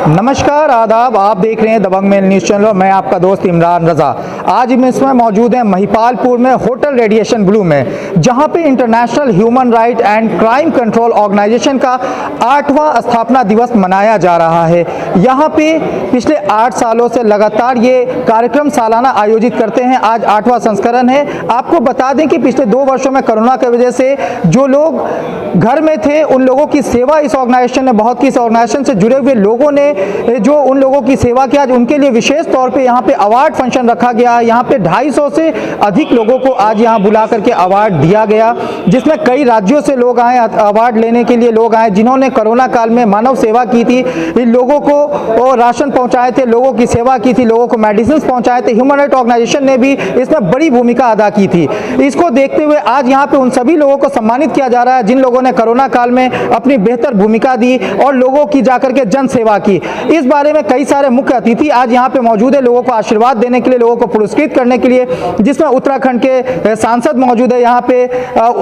नमस्कार, आदाब। आप देख रहे हैं दबंग मेल न्यूज़ चैनल। मैं आपका दोस्त इमरान रज़ा। आज हम इसमें मौजूद हैं महिपालपुर में होटल रेडिएशन ब्लू में, जहां पे international human right and crime control organisation का 8वां स्थापना दिवस मनाया जा रहा है। यहां पे पिछले 8 सालों से लगातार ये कार्यक्रम सालाना आयोजित करते हैं। आज 8वां संस्करण है। आपको बता दें कि पिछले 2 वर्षों में कोरोना की वजह से जो लोग घर में थे उन लोगों की सेवा इस ऑर्गेनाइजेशन ने बहुत की। इस ऑर्गेनाइजेशन से जुड़े हुए लोगों ने जो उन लोगों की सेवा की, आज उनके लिए विशेष तौर पे यहाँ पे अवार्ड फंक्शन रखा गया। यहाँ पे 250 से अधिक लोगों को आज यहाँ बुला करके अवार्ड दिया गया, जिसमें कई राज्यों से लोग आए अवार्ड लेने के लिए। लोग आए जिन्होंने कोरोना काल में मानव सेवा की थी, इन लोगों को राशन पहुंचाए थे, लोगों की सेवा की थी, लोगों को मेडिसिन पहुंचाए थे। ह्यूमन राइट ऑर्गेनाइजेशन ने भी इसमें बड़ी भूमिका अदा की थी। इसको देखते हुए आज यहाँ पे उन सभी लोगों को सम्मानित किया जा रहा है जिन लोगों ने कोरोना काल में अपनी बेहतर भूमिका दी और लोगों की जाकर के जन सेवा की। इस बारे में कई सारे मुख्य अतिथि आज यहाँ पे मौजूद है, लोगों को आशीर्वाद देने के लिए, लोगों को पुरस्कृत करने के लिए, जिसमें उत्तराखंड के सांसद मौजूद है, यहाँ पे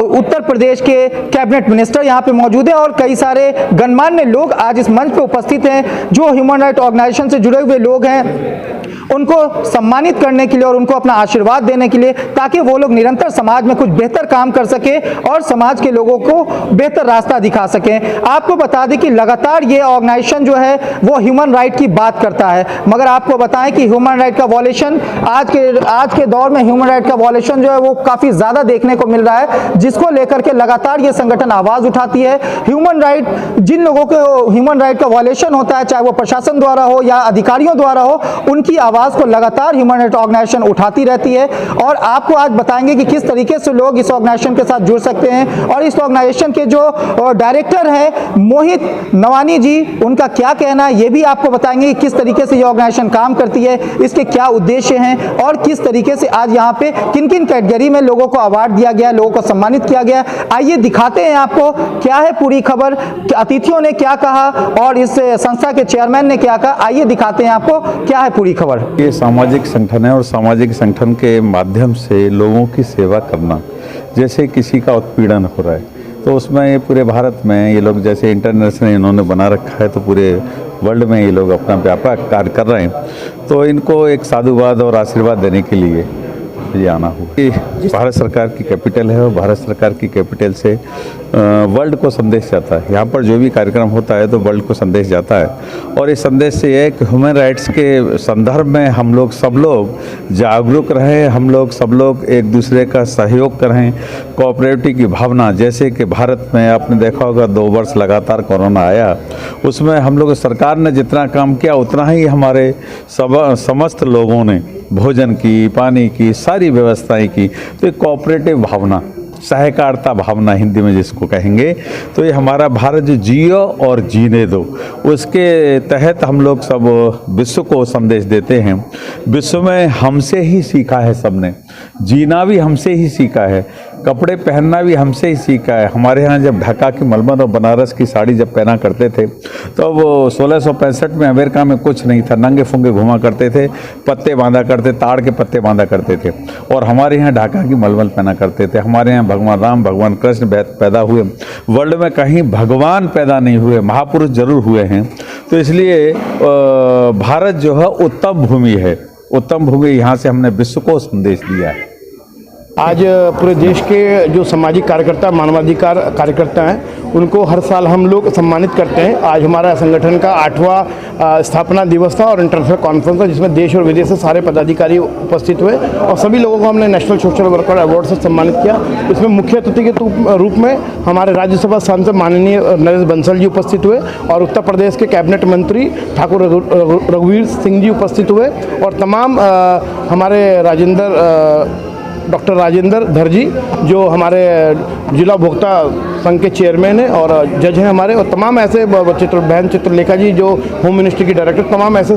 उत्तर प्रदेश के कैबिनेट मिनिस्टर यहाँ पे मौजूद है और कई सारे गणमान्य लोग आज इस मंच पे उपस्थित हैं। जो ह्यूमन राइट ऑर्गेनाइजेशन से जुड़े हुए लोग हैं उनको सम्मानित करने के लिए और उनको अपना आशीर्वाद देने के लिए, ताकि वो लोग निरंतर समाज में कुछ बेहतर काम कर सके और समाज के लोगों को बेहतर रास्ता दिखा सकें। आपको बता दें कि लगातार ये ऑर्गेनाइजेशन जो है वो ह्यूमन राइट की बात करता है, मगर आपको बताएं कि ह्यूमन राइट का वॉयलेशन आज के दौर में ह्यूमन राइट का वॉयलेशन जो है वो काफी ज्यादा देखने को मिल रहा है, जिसको लेकर के लगातार ये संगठन आवाज उठाती है। ह्यूमन राइट, जिन लोगों को ह्यूमन राइट का वॉयलेशन होता है, चाहे वो प्रशासन द्वारा हो या अधिकारियों द्वारा हो, उनकी आवाज को लगातार ह्यूमन राइट ऑर्गेनाइजेशन उठाती रहती है। और आपको आज बताएंगे कि किस तरीके से लोग इस ऑर्गेनाइजेशन के साथ जुड़ सकते हैं और इस ऑर्गेनाइजेशन के जो डायरेक्टर हैं मोहित नवानी जी, उनका क्या कहना है ये भी आपको बताएंगे कि किस तरीके से ये ऑर्गेनाइजेशन काम करती है, इसके क्या उद्देश्य हैं और किस तरीके से आज यहाँ पे किन किन कैटेगरी में लोगों को अवार्ड दिया गया, लोगों को सम्मानित किया गया। आइए दिखाते हैं आपको क्या है पूरी खबर, अतिथियों ने क्या कहा और इस संस्था के चेयरमैन ने क्या कहा। आइए दिखाते हैं आपको क्या है पूरी खबर। ये सामाजिक संगठन है और सामाजिक संगठन के माध्यम से लोगों की सेवा करना, जैसे किसी का उत्पीड़न हो रहा है तो उसमें ये पूरे भारत में ये लोग, जैसे इंटरनेशनल इन्होंने बना रखा है तो पूरे वर्ल्ड में ये लोग अपना व्यापक कार्य कर रहे हैं, तो इनको एक साधुवाद और आशीर्वाद देने के लिए ये आना हुआ। भारत सरकार की कैपिटल है और भारत सरकार की कैपिटल से वर्ल्ड को संदेश जाता है। यहाँ पर जो भी कार्यक्रम होता है तो वर्ल्ड को संदेश जाता है और इस संदेश से ये कि ह्यूमन राइट्स के संदर्भ में हम लोग सब लोग जागरूक रहें, हम लोग सब लोग एक दूसरे का सहयोग करें, कोऑपरेटिव की भावना। जैसे कि भारत में आपने देखा होगा 2 वर्ष लगातार कोरोना आया, उसमें हम लोग सरकार ने जितना काम किया उतना ही हमारे समस्त लोगों ने भोजन की, पानी की, सारी व्यवस्थाएं की। तो एक कोऑपरेटिव भावना, सहकारिता भावना हिंदी में जिसको कहेंगे, तो ये हमारा भारत जो जियो और जीने दो, उसके तहत हम लोग सब विश्व को संदेश देते हैं। विश्व में हमसे ही सीखा है सबने, जीना भी हमसे ही सीखा है, कपड़े पहनना भी हमसे ही सीखा है। हमारे यहाँ जब ढाका की मलमल और बनारस की साड़ी जब पहना करते थे तो वो 1665 में अमेरिका में कुछ नहीं था, नंगे फुंगे घुमा करते थे, पत्ते बांधा करते, ताड़ के पत्ते बांधा करते थे। और हमारे यहाँ ढाका की मलमल पहना करते थे। हमारे यहाँ भगवान राम, भगवान कृष्ण पैदा हुए, वर्ल्ड में कहीं भगवान पैदा नहीं हुए, महापुरुष जरूर हुए हैं। तो इसलिए भारत जो है उत्तम भूमि है, उत्तम भूमि, यहाँ से हमने विश्व को संदेश दिया है। आज पूरे देश के जो सामाजिक कार्यकर्ता, मानवाधिकार कार्यकर्ता हैं, उनको हर साल हम लोग सम्मानित करते हैं। आज हमारा संगठन का 8वां स्थापना दिवस था और इंटरनेशनल कॉन्फ्रेंस था, जिसमें देश और विदेश से सारे पदाधिकारी उपस्थित हुए और सभी लोगों को हमने नेशनल सोशल वर्कर अवार्ड से सम्मानित किया। इसमें मुख्य अतिथि के रूप में हमारे राज्यसभा सांसद माननीय नरेश बंसल जी उपस्थित हुए और उत्तर प्रदेश के कैबिनेट मंत्री ठाकुर रघुवीर सिंह जी उपस्थित हुए और तमाम हमारे डॉक्टर राजेंद्र धर जी जो हमारे जिला उपभोक्ता संघ के चेयरमैन हैं और जज हैं हमारे, और तमाम ऐसे बहन चित्रलेखा जी जो होम मिनिस्ट्री की डायरेक्टर, तमाम ऐसे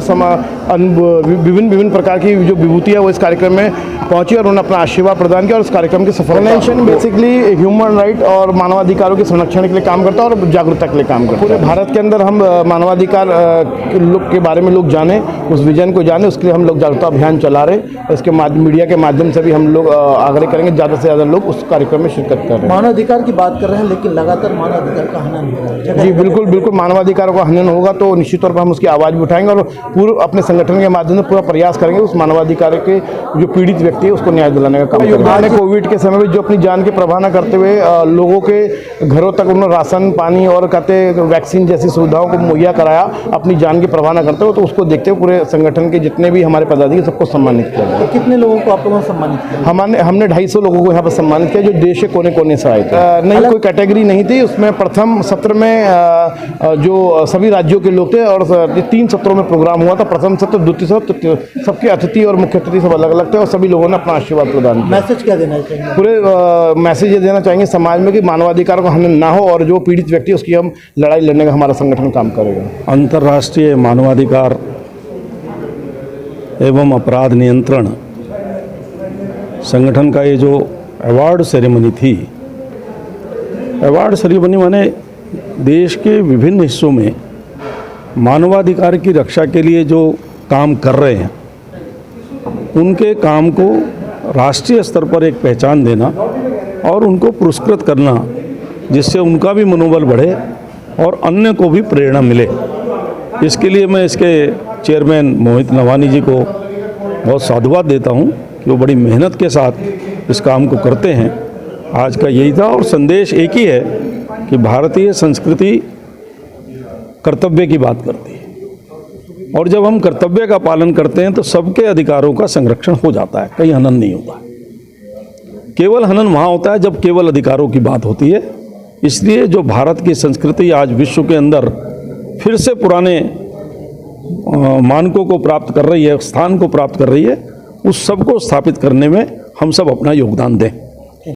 विभिन्न प्रकार की जो विभूति है वो इस कार्यक्रम में पहुंची और उन्होंने अपना आशीर्वाद प्रदान किया और इस कार्यक्रम की सफलता। ऑर्गेनाइजेशन बेसिकली ह्यूमन राइट और मानवाधिकारों के संरक्षण के लिए काम करता है और जागरूकता के लिए काम करता है। पूरे भारत के अंदर हम मानवाधिकार के बारे में लोग जाने, उस विजन को जाने, उसके लिए हम लोग जागरूकता अभियान चला रहे हैं। इसके मीडिया के माध्यम से भी हम लोग आग्रह करेंगे ज़्यादा से ज़्यादा लोग उस कार्यक्रम में शिरकत करें। मानवाधिकार की बात कर रहे हैं, लेकिन लगातार मानवाधिकार का हनन हो रहा है जगह जी बिल्कुल बिल्कुल, मानवाधिकारों का हनन होगा तो निश्चित तौर पर हम उसकी आवाज़ भी उठाएंगे और पूरे अपने संगठन के माध्यम से पूरा प्रयास करेंगे उस मानवाधिकार के जो पीड़ित व्यक्ति है उसको न्याय दिलाने का काम करेंगे। कोविड के समय में जो अपनी जान की परवाह न करते हुए लोगों के घरों तक उन्होंने राशन पानी और कहते वैक्सीन जैसी सुविधाओं को मुहैया कराया, अपनी जान की परवाह न करते हुए, तो उसको देखते हुए पूरे संगठन के जितने भी हमारे पदाधिकारी सबको सम्मानित किया गया। कितने लोगों को आप लोगों ने सम्मानित किया? हमने 250 लोगों को यहाँ पर सम्मानित किया जो देश के कोने कोने से आए थे। नहीं कोई कैटेगरी नहीं थी उसमें। प्रथम सत्र में जो सभी राज्यों के लोग थे और 3 सत्रों में प्रोग्राम हुआ था। प्रथम सत्र, द्वितीय सत्र, सबके अतिथि और मुख्य अतिथि सब अलग अलग थे और सभी लोगों ने अपना आशीर्वाद प्रदान किया। मैसेज क्या देना चाहिए? पूरे मैसेज ये देना चाहेंगे समाज में कि मानवाधिकारों का हनन ना हो और जो पीड़ित व्यक्ति उसकी हम लड़ाई लड़ने का हमारा संगठन काम करेगा। अंतर्राष्ट्रीय मानवाधिकार एवं अपराध नियंत्रण संगठन का ये जो अवार्ड सेरेमनी थी, अवार्ड सेरेमनी माने देश के विभिन्न हिस्सों में मानवाधिकार की रक्षा के लिए जो काम कर रहे हैं उनके काम को राष्ट्रीय स्तर पर एक पहचान देना और उनको पुरस्कृत करना, जिससे उनका भी मनोबल बढ़े और अन्य को भी प्रेरणा मिले। इसके लिए मैं इसके चेयरमैन मोहित नवानी जी को बहुत साधुवाद देता हूं कि वो बड़ी मेहनत के साथ इस काम को करते हैं। आज का यही था और संदेश एक ही है कि भारतीय संस्कृति कर्तव्य की बात करती है और जब हम कर्तव्य का पालन करते हैं तो सबके अधिकारों का संरक्षण हो जाता है, कहीं हनन नहीं होता। केवल हनन वहाँ होता है जब केवल अधिकारों की बात होती है। इसलिए जो भारत की संस्कृति आज विश्व के अंदर फिर से पुराने मानकों को प्राप्त कर रही है, स्थान को प्राप्त कर रही है, उस सब को स्थापित करने में हम सब अपना योगदान दें।